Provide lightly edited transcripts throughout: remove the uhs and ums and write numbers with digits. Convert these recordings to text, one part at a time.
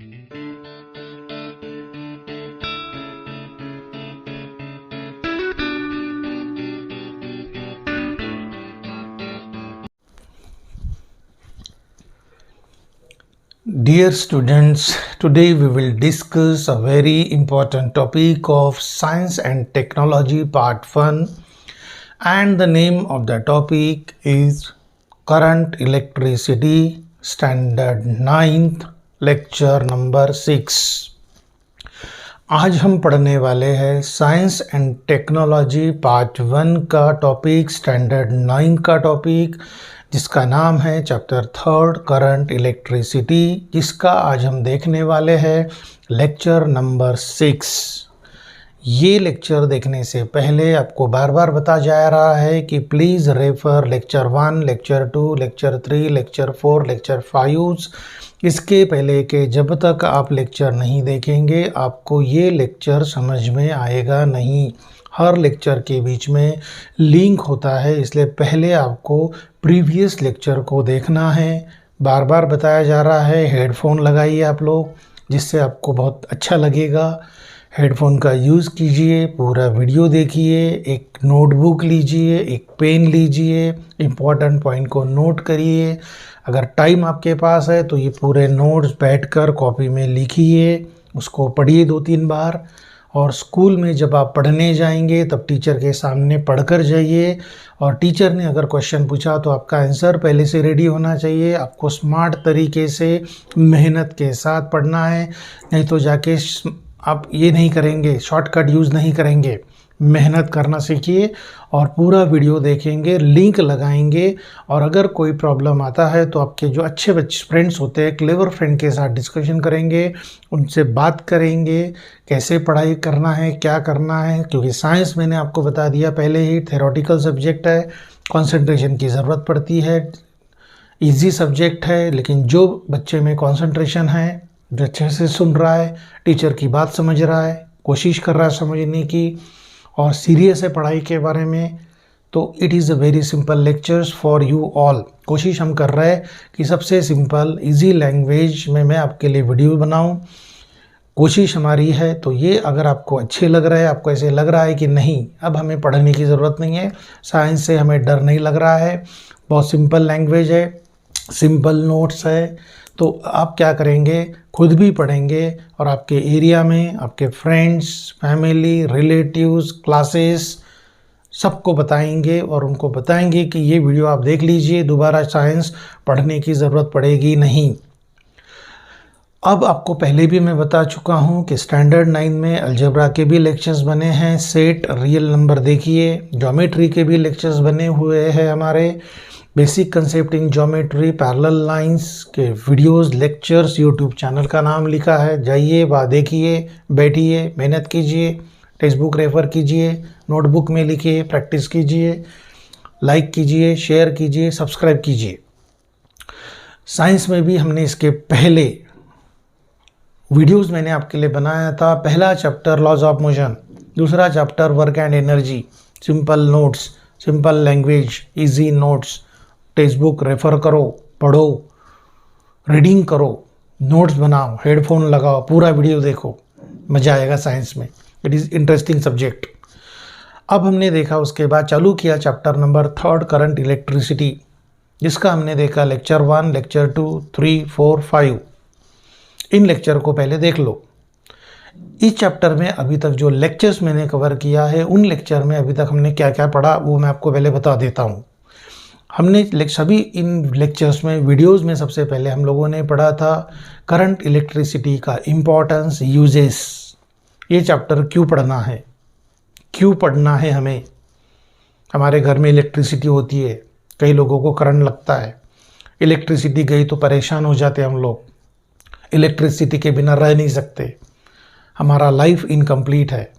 Dear students, today we will discuss a very important topic of Science and Technology Part 1, and the name of the topic is Current Electricity Standard 9th Lecture number 6. आज हम पढ़ने वाले हैं science and technology part 1 का topic, standard 9 का topic, जिसका नाम है चैप्टर 3 करंट इलेक्ट्रिसिटी, जिसका आज हम देखने वाले हैं लेक्चर नंबर 6। ये लेक्चर देखने से पहले आपको बार बार बताया जा रहा है कि please refer lecture 1, lecture 2, lecture 3, lecture 4, lecture 5। इसके पहले के जब तक आप लेक्चर नहीं देखेंगे आपको ये लेक्चर समझ में आएगा नहीं। हर लेक्चर के बीच में लिंक होता है, इसलिए पहले आपको प्रीवियस लेक्चर को देखना है। बार बार बताया जा रहा है हेडफोन लगाइए आप लोग, जिससे आपको बहुत अच्छा लगेगा। हेडफोन का यूज़ कीजिए, पूरा वीडियो देखिए, एक नोटबुक लीजिए, एक पेन लीजिए, इम्पॉर्टेंट पॉइंट को नोट करिए। अगर टाइम आपके पास है तो ये पूरे नोट्स बैठकर कॉपी में लिखिए, उसको पढ़िए 2-3 बार। और स्कूल में जब आप पढ़ने जाएंगे तब टीचर के सामने पढ़कर जाइए, और टीचर ने अगर क्वेश्चन पूछा तो आपका आंसर पहले से रेडी होना चाहिए। आपको स्मार्ट तरीके से मेहनत के साथ पढ़ना है, नहीं तो जाके आप ये नहीं करेंगे, शॉर्टकट यूज़ नहीं करेंगे। मेहनत करना सीखिए और पूरा वीडियो देखेंगे, लिंक लगाएंगे। और अगर कोई प्रॉब्लम आता है तो आपके जो अच्छे फ्रेंड्स होते हैं, क्लेवर फ्रेंड के साथ डिस्कशन करेंगे, उनसे बात करेंगे कैसे पढ़ाई करना है, क्या करना है। क्योंकि साइंस मैंने आपको बता दिया पहले ही, थ्योरेटिकल सब्जेक्ट है, कंसंट्रेशन की ज़रूरत पड़ती है, इजी सब्जेक्ट है। लेकिन जो बच्चे में कंसंट्रेशन है, जो अच्छे से सुन रहा है, टीचर की बात समझ रहा है, कोशिश कर रहा है समझने की, और सीरियस है पढ़ाई के बारे में, तो it is a very simple lectures for you all. कोशिश हम कर रहे हैं कि सबसे सिंपल इजी लैंग्वेज में मैं आपके लिए वीडियो बनाऊं, कोशिश हमारी है। तो ये अगर आपको अच्छे लग रहा है, आपको ऐसे लग रहा है कि नहीं अब हमें पढ़ने की ज़रूरत नहीं है, साइंस से हमें डर नहीं लग रहा है, बहुत सिंपल लैंग्वेज है, सिंपल नोट्स है, तो आप क्या करेंगे, खुद भी पढ़ेंगे और आपके एरिया में आपके फ्रेंड्स, फैमिली, रिलेटिव्स, क्लासेस सबको बताएंगे और उनको बताएंगे कि ये वीडियो आप देख लीजिए, दोबारा साइंस पढ़ने की ज़रूरत पड़ेगी नहीं। अब आपको पहले भी मैं बता चुका हूँ कि स्टैंडर्ड 9 में अलजेब्रा के भी लेक्चर्स बने हैं, सेट, रियल नंबर देखिए, ज्योमेट्री के भी लेक्चर्स बने हुए हैं हमारे, basic concept in geometry, parallel lines के वीडियोस, लेक्चर्स, यूट्यूब चैनल का नाम लिखा है, जाइए वहाँ देखिए, बैठिए, मेहनत कीजिए, टेक्स्ट बुक रेफ़र कीजिए, नोटबुक में लिखिए, प्रैक्टिस कीजिए, लाइक कीजिए, शेयर कीजिए, सब्सक्राइब कीजिए। साइंस में भी हमने इसके पहले वीडियोस मैंने आपके लिए बनाया था। पहला चैप्टर लॉज ऑफ मोशन, दूसरा chapter work and energy, simple notes, simple language, easy notes, text book refer करो, पढ़ो, रीडिंग करो, नोट्स बनाओ, हेडफोन लगाओ, पूरा वीडियो देखो, मज़ा आएगा साइंस में, इट इज़ इंटरेस्टिंग सब्जेक्ट। अब हमने देखा, उसके बाद चालू किया चैप्टर नंबर 3 करंट इलेक्ट्रिसिटी, जिसका हमने देखा लेक्चर 1, लेक्चर 2, 3, 4, 5। इन लेक्चर को पहले देख लो। इस चैप्टर में अभी तक जो लेक्चर्स मैंने कवर किया है, उन लेक्चर में अभी तक हमने क्या क्या पढ़ा वो मैं आपको पहले बता देता हूँ। हमने सभी इन लेक्चर्स में, वीडियोस में सबसे पहले हम लोगों ने पढ़ा था करंट इलेक्ट्रिसिटी का इम्पोर्टेंस, यूजेस। ये चैप्टर क्यों पढ़ना है, क्यों पढ़ना है हमें। हमारे घर में इलेक्ट्रिसिटी होती है, कई लोगों को करंट लगता है, इलेक्ट्रिसिटी गई तो परेशान हो जाते हम लोग, इलेक्ट्रिसिटी के बिना रह नहीं सकते, हमारा लाइफ इनकम्प्लीट है,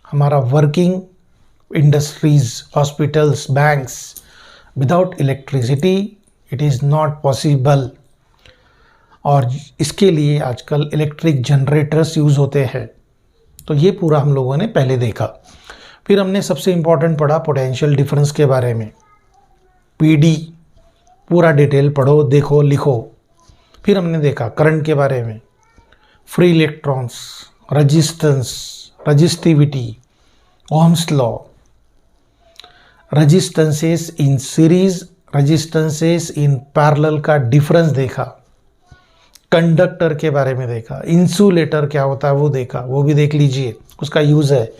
हमारा working industries, hospitals, banks, without electricity it is not possible. और इसके लिए आजकल इलेक्ट्रिक जनरेटर्स यूज़ होते हैं। तो ये पूरा हम लोगों ने पहले देखा। फिर हमने सबसे इम्पॉर्टेंट पढ़ा पोटेंशियल डिफरेंस के बारे में, पीडी, पूरा डिटेल पढ़ो, देखो, लिखो। फिर हमने देखा करंट के बारे में, free electrons, resistance, resistivity, Ohm's law, resistances in series, resistances in parallel का डिफरेंस देखा, कंडक्टर के बारे में देखा, इंसुलेटर क्या होता है वो देखा, वो भी देख लीजिए, उसका यूज़ है,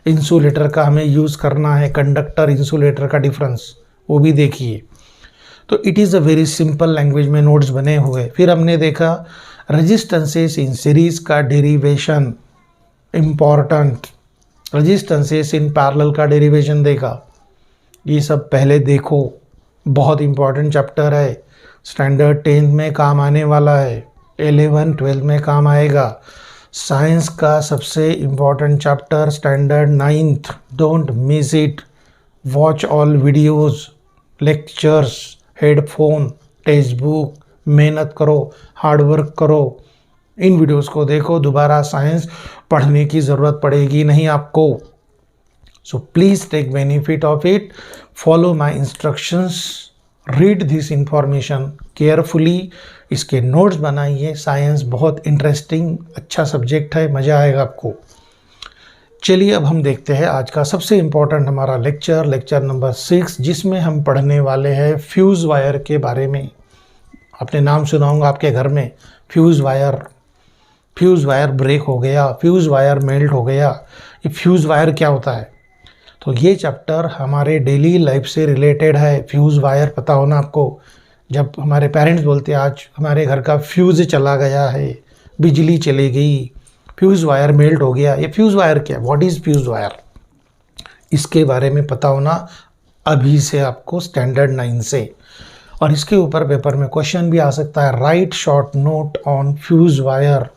इंसुलेटर का हमें यूज़ करना है, कंडक्टर इंसुलेटर का डिफरेंस वो भी देखिए। तो it is a very simple language में नोट्स बने हुए। फिर हमने देखा रजिस्टेंसेस इन सीरीज का derivation important, resistances in parallel का डेरिवेशन देखा। ये सब पहले देखो, बहुत इंपॉर्टेंट चैप्टर है, स्टैंडर्ड 10 में काम आने वाला है, 11 12 में काम आएगा। साइंस का सबसे important chapter standard 9th, don't miss it. Watch all videos, lectures, headphone, text book, मेहनत करो, हार्ड वर्क करो, इन वीडियोस को देखो, दोबारा साइंस पढ़ने की ज़रूरत पड़ेगी नहीं आपको। So please take benefit of it, follow my instructions, read this information carefully, इसके नोट्स बनाइए। साइंस बहुत इंटरेस्टिंग अच्छा सब्जेक्ट है, मज़ा आएगा आपको। चलिए अब हम देखते हैं आज का सबसे इम्पोर्टेंट हमारा लेक्चर नंबर 6, जिसमें हम पढ़ने वाले हैं फ्यूज़ वायर के बारे में। आपने नाम सुना होगा आपके घर में, फ्यूज़ वायर ब्रेक हो गया, फ्यूज़ वायर मेल्ट हो गया। ये फ्यूज़ वायर क्या होता है? तो ये चैप्टर हमारे डेली लाइफ से रिलेटेड है। फ्यूज़ वायर पता होना आपको, जब हमारे पेरेंट्स बोलते हैं आज हमारे घर का फ्यूज़ चला गया है, बिजली चली गई, फ्यूज़ वायर मेल्ट हो गया। ये फ्यूज़ वायर क्या है? What is fuse wire? इसके बारे में पता होना अभी से आपको स्टैंडर्ड 9 से। और इसके ऊपर पेपर में क्वेश्चन भी आ सकता है, right short note on fuse wire,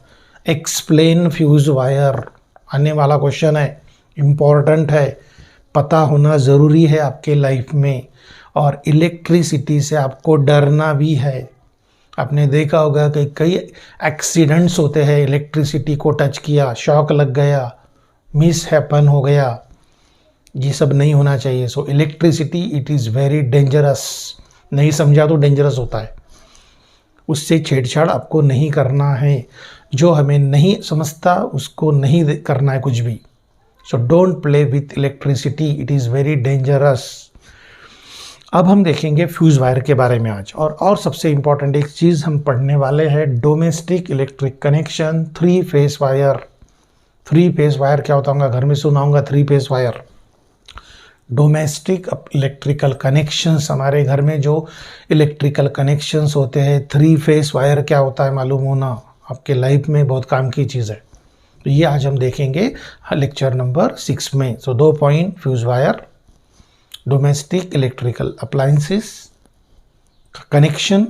explain fuse wire, आने वाला क्वेश्चन है, इम्पॉर्टेंट है, पता होना ज़रूरी है आपके लाइफ में। और इलेक्ट्रिसिटी से आपको डरना भी है। आपने देखा होगा कि कई एक्सीडेंट्स होते हैं, इलेक्ट्रिसिटी को टच किया, शॉक लग गया, मिस हैपन हो गया, ये सब नहीं होना चाहिए। So electricity it is very dangerous, नहीं समझा तो डेंजरस होता है, उससे छेड़छाड़ आपको नहीं करना है। जो हमें नहीं समझता उसको नहीं करना है कुछ भी। So don't play with electricity, it is very dangerous. अब हम देखेंगे फ्यूज़ वायर के बारे में आज। और सबसे इम्पॉर्टेंट एक चीज़ हम पढ़ने वाले हैं, domestic electric connection, 3 phase wire. 3 phase wire क्या होता होगा? घर में सुना होगा 3 phase wire. Domestic electrical connections, हमारे घर में जो इलेक्ट्रिकल कनेक्शंस होते हैं, 3 फेस वायर क्या होता है मालूम होना आपके लाइफ में बहुत काम की चीज़ है। तो ये आज हम देखेंगे लेक्चर नंबर 6 में। सो 2 point, fuse wire, domestic electrical appliances connection,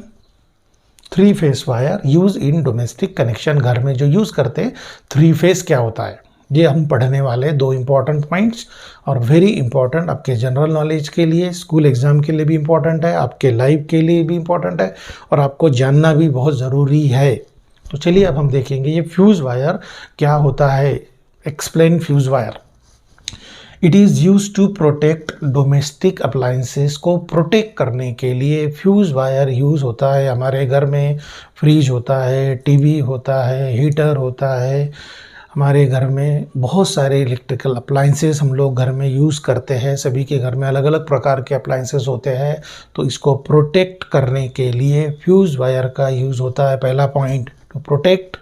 3 phase wire use in domestic connection. घर में जो यूज़ करते हैं 3 फेस क्या होता है, ये हम पढ़ने वाले 2 इंपॉर्टेंट पॉइंट्स। और वेरी इंपॉर्टेंट आपके जनरल नॉलेज के लिए, स्कूल एग्जाम के लिए भी इंपॉर्टेंट है, आपके लाइफ के लिए भी इंपॉर्टेंट है, और आपको जानना भी बहुत ज़रूरी है। तो चलिए अब हम देखेंगे ये फ्यूज़ वायर क्या होता है। Explain fuse wire. It is use to protect domestic appliances, को प्रोटेक्ट करने के लिए फ्यूज़ वायर यूज़ होता है। हमारे घर में फ्रिज होता है, टीवी होता है, हीटर होता है, हमारे घर में बहुत सारे इलेक्ट्रिकल अप्लायंसेस हम लोग घर में यूज़ करते हैं। सभी के घर में अलग अलग प्रकार के अप्लायंसेस होते हैं, तो इसको प्रोटेक्ट करने के लिए फ्यूज़ वायर का यूज़ होता है। पहला point, to protect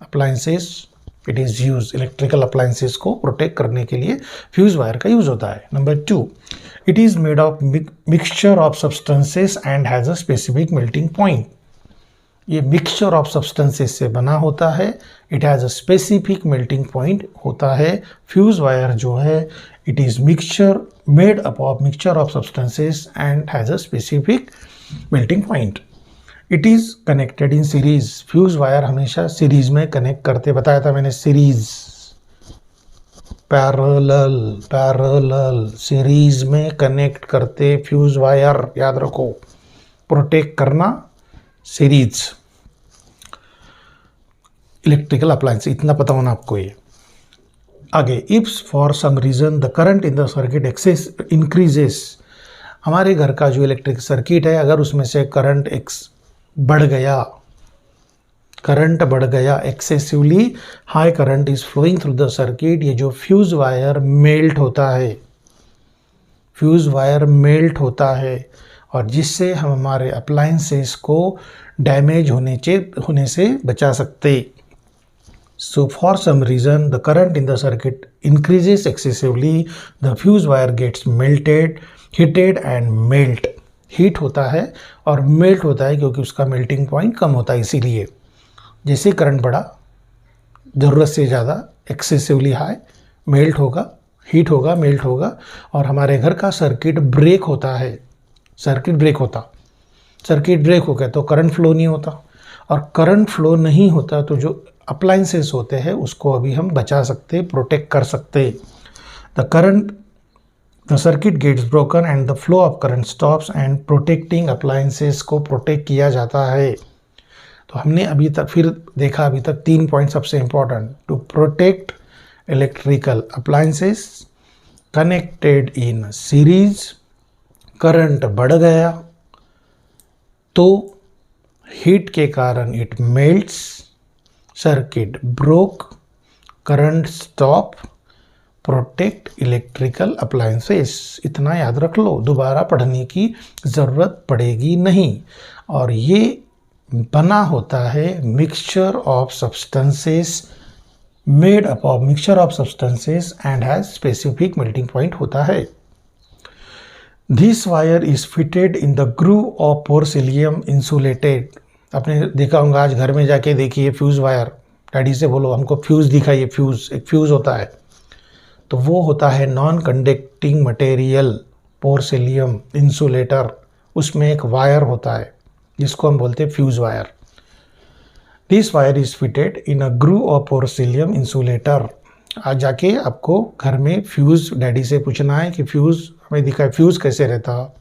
appliances it is use, electrical appliances को प्रोटेक्ट करने के लिए फ्यूज़ वायर का यूज़ होता है। Number 2, it is made of mixture of substances and has a specific melting point. ये मिक्सचर ऑफ सब्सटेंसेस से बना होता है, it has a specific melting point होता है। फ्यूज़ वायर जो है it is mixture made up of mixture of substances and has a specific melting point. It is connected in series, fuse wire हमेशा series में connect करते, बताया था मैंने, सीरीज़, पैरेलल सीरीज़ में कनेक्ट करते फ्यूज़ वायर, याद रखो, प्रोटेक्ट करना सीरीज इलेक्ट्रिकल अप्लायंस, इतना पता होना आपको। ये आगे, if for some reason the current in the circuit excess increases, हमारे घर का जो इलेक्ट्रिक सर्किट है अगर उसमें से करंट बढ़ गया, करंट बढ़ गया, excessively high current is flowing through the circuit, ये जो फ्यूज वायर मेल्ट होता है, फ्यूज वायर मेल्ट होता है और जिससे हम हमारे अप्लायंसेस को डैमेज होने से बचा सकते। So for some reason the current in the circuit increases excessively, the fuse wire gets melted, heated and melt. Heat होता है और मेल्ट होता है क्योंकि उसका मेल्टिंग पॉइंट कम होता है, इसीलिए जैसे करंट बढ़ा ज़रूरत से ज़्यादा, एक्सेसिवली हाई, मेल्ट होगा, हीट होगा, मेल्ट होगा और हमारे घर का सर्किट ब्रेक होता है। सर्किट ब्रेक हो गया तो करंट फ्लो नहीं होता, और करंट फ्लो नहीं होता तो जो अप्लायंसेस होते हैं उसको अभी हम बचा सकते, प्रोटेक्ट कर सकते। The circuit gets broken and the flow of current stops and protecting appliances को प्रोटेक्ट किया जाता है। तो हमने अभी तक फिर देखा, अभी तक 3 पॉइंट सबसे important, to protect electrical appliances connected in series, current बढ़ गया तो हीट के कारण it melts, circuit broke, current stop, protect electrical appliances. इतना याद रख लो, दोबारा पढ़ने की ज़रूरत पड़ेगी नहीं। और ये बना होता है mixture of substances, made up of mixture of substances and has specific melting point होता है। This wire is fitted in the groove of porcelain insulated. आपने देखा होगा, आज घर में जाके देखिए फ्यूज़ वायर, डैडी से बोलो हमको फ्यूज़ दिखाइए, फ्यूज़, एक फ्यूज़ होता है, तो वो होता है non conducting material, porcelain insulator, उसमें एक वायर होता है जिसको हम बोलते हैं fuse wire. This wire is fitted in a groove of porcelain insulator. आज जाके आपको घर में फ्यूज़, डैडी से पूछना है कि फ्यूज़ हमें दिखा है, फ्यूज़ कैसे रहता,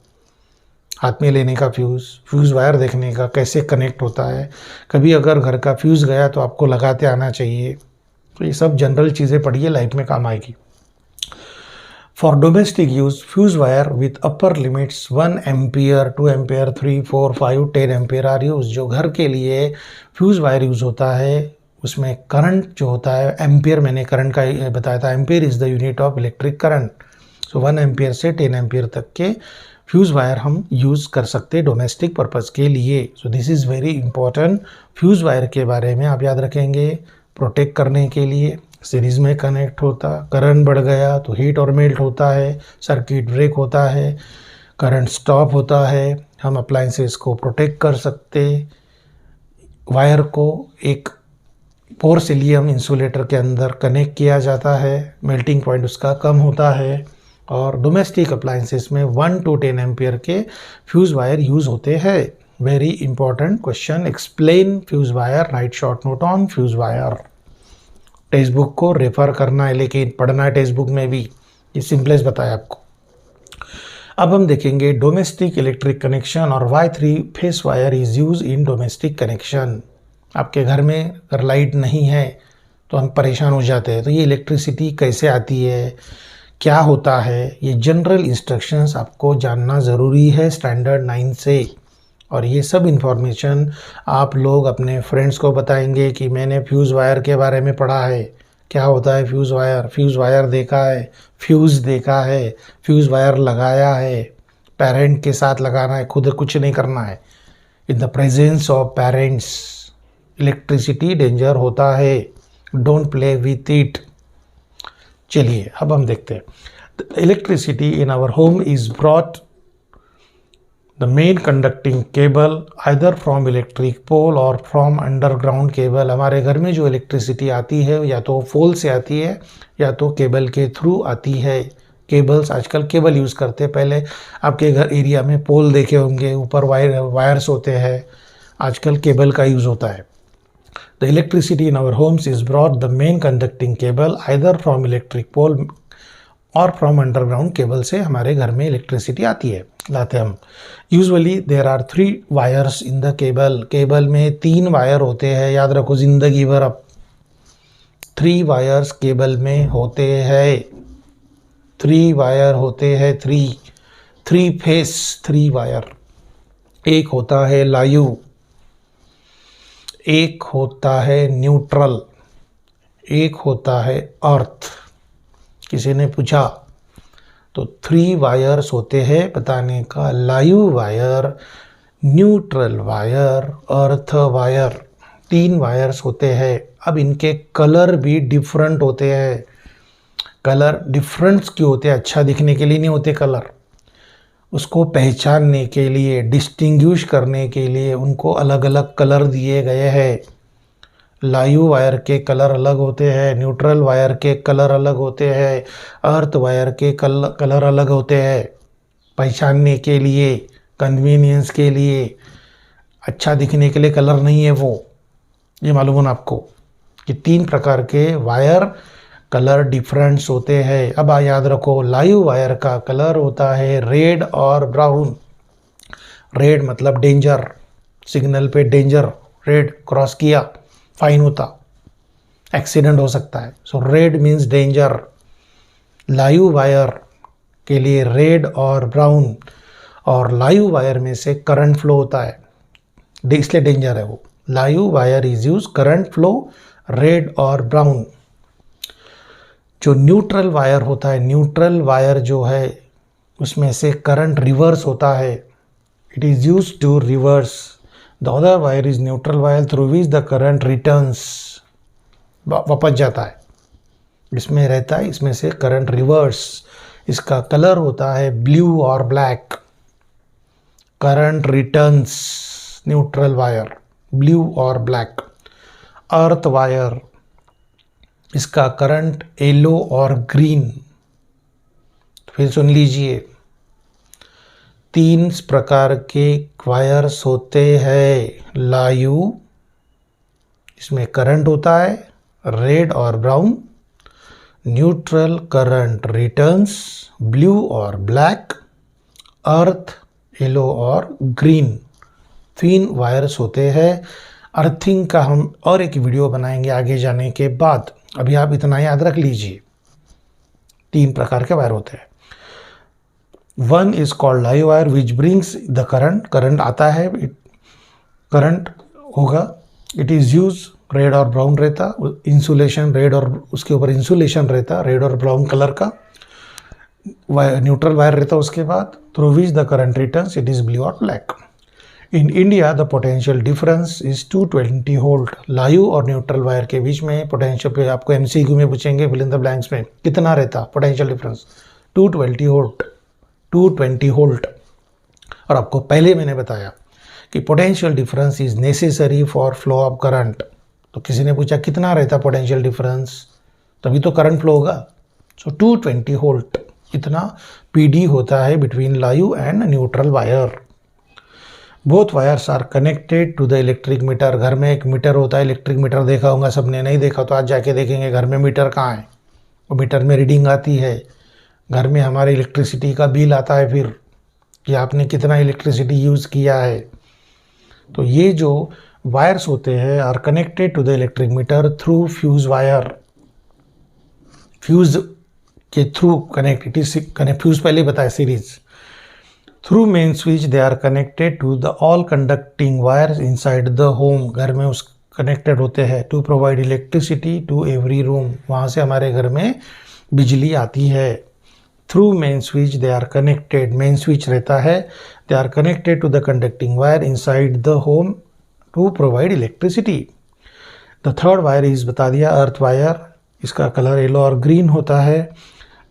हाथ में लेने का फ्यूज़ वायर देखने का कैसे कनेक्ट होता है। कभी अगर घर का फ्यूज़ गया तो आपको लगाते आना चाहिए। तो ये सब जनरल चीज़ें पढ़िए, लाइफ में काम आएगी। For domestic use fuse wire with upper limits 1 ampere, 2 ampere, 3, 4, 5, 10 ampere are use. जो घर के लिए फ्यूज़ वायर यूज़ होता है उसमें करंट जो होता है, एम्पियर, मैंने करंट का बताया था, ampere is the unit of electric current. So 1 ampere से 10 एम्पियर तक के फ्यूज़ वायर हम यूज़ कर सकते हैं डोमेस्टिक पर्पज़ के लिए। So this is very important. Fuse wire के बारे में आप याद रखेंगे, प्रोटेक्ट करने के लिए, सीरीज़ में कनेक्ट होता, करंट बढ़ गया तो हीट और मेल्ट होता है, सर्किट ब्रेक होता है, करंट स्टॉप होता है, हम अप्लायंसेस को प्रोटेक्ट कर सकते। वायर को एक पोर्सिलियम इंसुलेटर के अंदर कनेक्ट किया जाता है, मेल्टिंग पॉइंट उसका कम होता है। और डोमेस्टिक अप्लायंसेस में 1 to 10 एम्पियर के फ्यूज़ वायर यूज़ होते हैं। Very important question, explain fuse wire, right short note on fuse wire. Text book को रेफर करना है, लेकिन पढ़ना है टेक्स्ट बुक में भी, ये सिंपलेस्ट बताया आपको। अब हम देखेंगे डोमेस्टिक इलेक्ट्रिक कनेक्शन और why 3 phase wire is use in domestic connection. आपके घर में अगर लाइट नहीं है तो हम परेशान हो जाते हैं, तो ये इलेक्ट्रिसिटी कैसे आती है, क्या होता है, ये जनरल इंस्ट्रक्शंस आपको जानना ज़रूरी है स्टैंडर्ड 9 से। और ये सब इन्फॉर्मेशन आप लोग अपने फ्रेंड्स को बताएंगे कि मैंने फ्यूज़ वायर के बारे में पढ़ा है, क्या होता है फ्यूज़ वायर देखा है, फ्यूज़ देखा है, फ्यूज़ वायर लगाया है, पेरेंट के साथ लगाना है, खुद कुछ नहीं करना है। In the presence of parents electricity danger होता है, डोंट प्ले विथ इट। चलिए अब हम देखते हैं। Electricity in our home is brought the main conducting cable either from electric pole और फ्रॉम अंडरग्राउंड केबल। हमारे घर में जो इलेक्ट्रिसिटी आती है या तो पोल से आती है या तो केबल के थ्रू आती है। केबल्स, आजकल केबल यूज़ करते हैं, पहले आपके घर एरिया में पोल देखे होंगे, ऊपर वायर्स होते हैं, आजकल केबल का यूज़ होता है। The electricity in our homes is brought the main conducting cable either from electric pole और from underground cable से हमारे घर में इलेक्ट्रिसिटी आती है, लाते हम। Usually there are 3 wires in the cable. Cable में 3 वायर होते हैं, याद रखो जिंदगी भर। अब 3 वायर्स केबल में होते हैं, 3 वायर होते हैं, 3 फेस 3 वायर। एक होता है लायु, एक होता है न्यूट्रल, एक होता है अर्थ। किसी ने पूछा तो 3 वायर्स होते हैं बताने का, live wire, neutral wire, earth wire. 3 wires होते हैं। अब इनके कलर भी डिफरेंट होते हैं। कलर डिफरेंट क्यों होते हैं? अच्छा दिखने के लिए नहीं होते कलर, उसको पहचानने के लिए, डिस्टिंग्विश करने के लिए उनको अलग अलग कलर दिए गए हैं। लाइव वायर के कलर अलग होते हैं, न्यूट्रल वायर के कलर अलग होते हैं, अर्थ वायर के कलर अलग होते हैं। पहचानने के लिए, कन्वीनियंस के लिए, अच्छा दिखने के लिए कलर नहीं है वो। ये मालूम है आपको कि 3 प्रकार के वायर कलर डिफरेंस होते हैं। अब याद रखो, लाइव वायर का कलर होता है रेड और ब्राउन। रेड मतलब डेंजर, सिग्नल पे डेंजर, रेड क्रॉस किया फाइन होता, एक्सीडेंट हो सकता है। So red means danger. Live wire के लिए रेड और ब्राउन, और लाइव वायर में से करंट फ्लो होता है, इसलिए डेंजर है वो। Live wire is use current flow, red और ब्राउन। जो न्यूट्रल वायर होता है, न्यूट्रल वायर जो है उसमें से करंट रिवर्स होता है, it is use to reverse. The other wire is neutral wire through which the current returns, वापस जाता है, इसमें रहता है, इसमें से करंट रिवर्स। इसका कलर होता है ब्लू और black. Current returns neutral wire, blue और ब्लैक। अर्थ वायर, इसका करंट येलो और ग्रीन। फिर सुन लीजिए, 3 प्रकार के वायर्स होते हैं। लाइव, इसमें करंट होता है रेड और brown. Neutral, current returns blue और ब्लैक। अर्थ, येलो और ग्रीन। 3 वायर्स होते हैं। अर्थिंग का हम और एक वीडियो बनाएंगे आगे जाने के बाद। अभी आप इतना याद रख लीजिए, 3 प्रकार के वायर होते हैं। 1 is called live wire which brings the current, current आता है, करंट होगा। इट इज यूज, रेड और ब्राउन रहता, इंसुलेशन रेड और उसके ऊपर इंसुलेशन रहता, रेड और ब्राउन कलर का। न्यूट्रल वायर रहता उसके बाद, through which the current returns, it is blue और black. In India the potential difference is 220 volt. Live और न्यूट्रल वायर के बीच में पोटेंशियल, पे आपको एमसीक्यू में पूछेंगे फिल इन द ब्लैंक्स में, कितना रहता पोटेंशियल डिफरेंस? 220 वोल्ट। 220 वोल्ट। और आपको पहले मैंने बताया कि potential difference is necessary for flow of current. तो किसी ने पूछा कितना रहता पोटेंशियल डिफरेंस, तभी तो करंट फ्लो होगा। सो 220 वोल्ट इतना पीडी होता है between live and neutral wire. Both wires are connected to the electric meter. घर में एक मीटर होता है, इलेक्ट्रिक मीटर देखा होगा सबने, नहीं देखा तो आज जाके देखेंगे घर में मीटर कहाँ है। वो मीटर में रीडिंग आती है, घर में हमारे इलेक्ट्रिसिटी का बिल आता है, फिर कि आपने कितना इलेक्ट्रिसिटी यूज़ किया है। तो ये जो वायर्स होते हैं are connected to the electric meter through fuse wire. Fuse के through connect, it is connect, fuse पहले बताया series. Through main switch they are connected to the all conducting wires inside the home. घर में उस connected होते हैं to provide electricity to every room, वहाँ से हमारे घर में बिजली आती है। Through main switch they are connected, main switch रहता है, they are connected to the conducting wire inside the home to provide electricity. The third wire is बता दिया अर्थ वायर, इसका कलर येलो और ग्रीन होता है।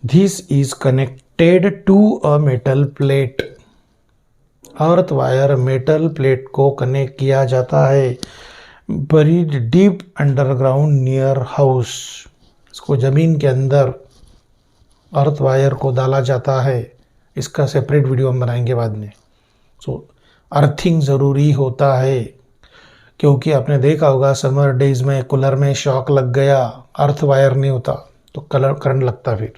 This is connected to a metal plate. Earth wire metal plate को connect किया जाता है, buried deep underground near house. इसको जमीन के अंदर अर्थ वायर को डाला जाता है, इसका सेपरेट वीडियो हम बनाएंगे बाद में। सो अर्थिंग ज़रूरी होता है, क्योंकि आपने देखा होगा समर डेज में कूलर में शॉक लग गया, अर्थ वायर नहीं होता तो करंट लगता फिर।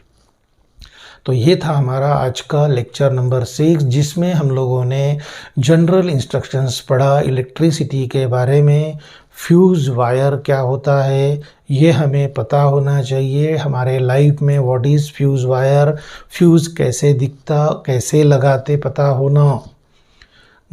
तो ये था हमारा आज का लेक्चर नंबर 6, जिसमें हम लोगों ने जनरल इंस्ट्रक्शंस पढ़ा इलेक्ट्रिसिटी के बारे में। फ्यूज़ वायर क्या होता है ये हमें पता होना चाहिए हमारे लाइफ में। What is fuse wire, fuse कैसे दिखता, कैसे लगाते, पता होना।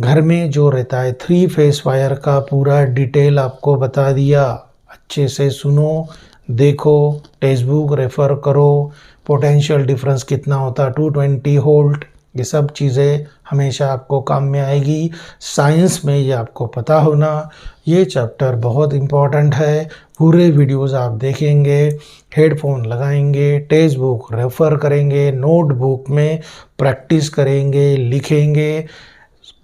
घर में जो रहता है 3 फेस वायर का पूरा डिटेल आपको बता दिया। अच्छे से सुनो, देखो, टेक्स्ट बुक रेफ़र करो, पोटेंशियल डिफरेंस कितना होता है 220 वोल्ट, ये सब चीज़ें हमेशा आपको काम में आएगी। साइंस में ये आपको पता होना, ये चैप्टर बहुत इम्पॉर्टेंट है। पूरे वीडियोस आप देखेंगे, हेडफोन लगाएंगे, टेक्स्ट बुक रेफ़र करेंगे, नोटबुक में प्रैक्टिस करेंगे, लिखेंगे,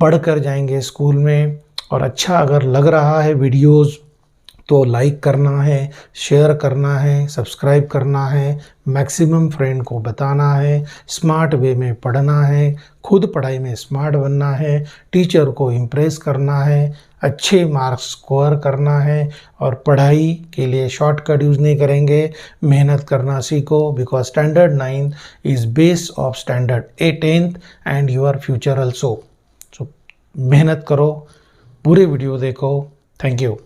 पढ़ कर जाएंगे स्कूल में। और अच्छा अगर लग रहा है वीडियोस तो लाइक करना है, शेयर करना है, सब्सक्राइब करना है, मैक्सिमम फ्रेंड को बताना है। स्मार्ट वे में पढ़ना है, खुद पढ़ाई में स्मार्ट बनना है, टीचर को इम्प्रेस करना है, अच्छे मार्क्स स्कोर करना है। और पढ़ाई के लिए शॉर्टकट यूज़ नहीं करेंगे, मेहनत करना सीखो। Because standard 9 is base of standard 10th and your future also. So मेहनत करो, पूरे वीडियो देखो। Thank you.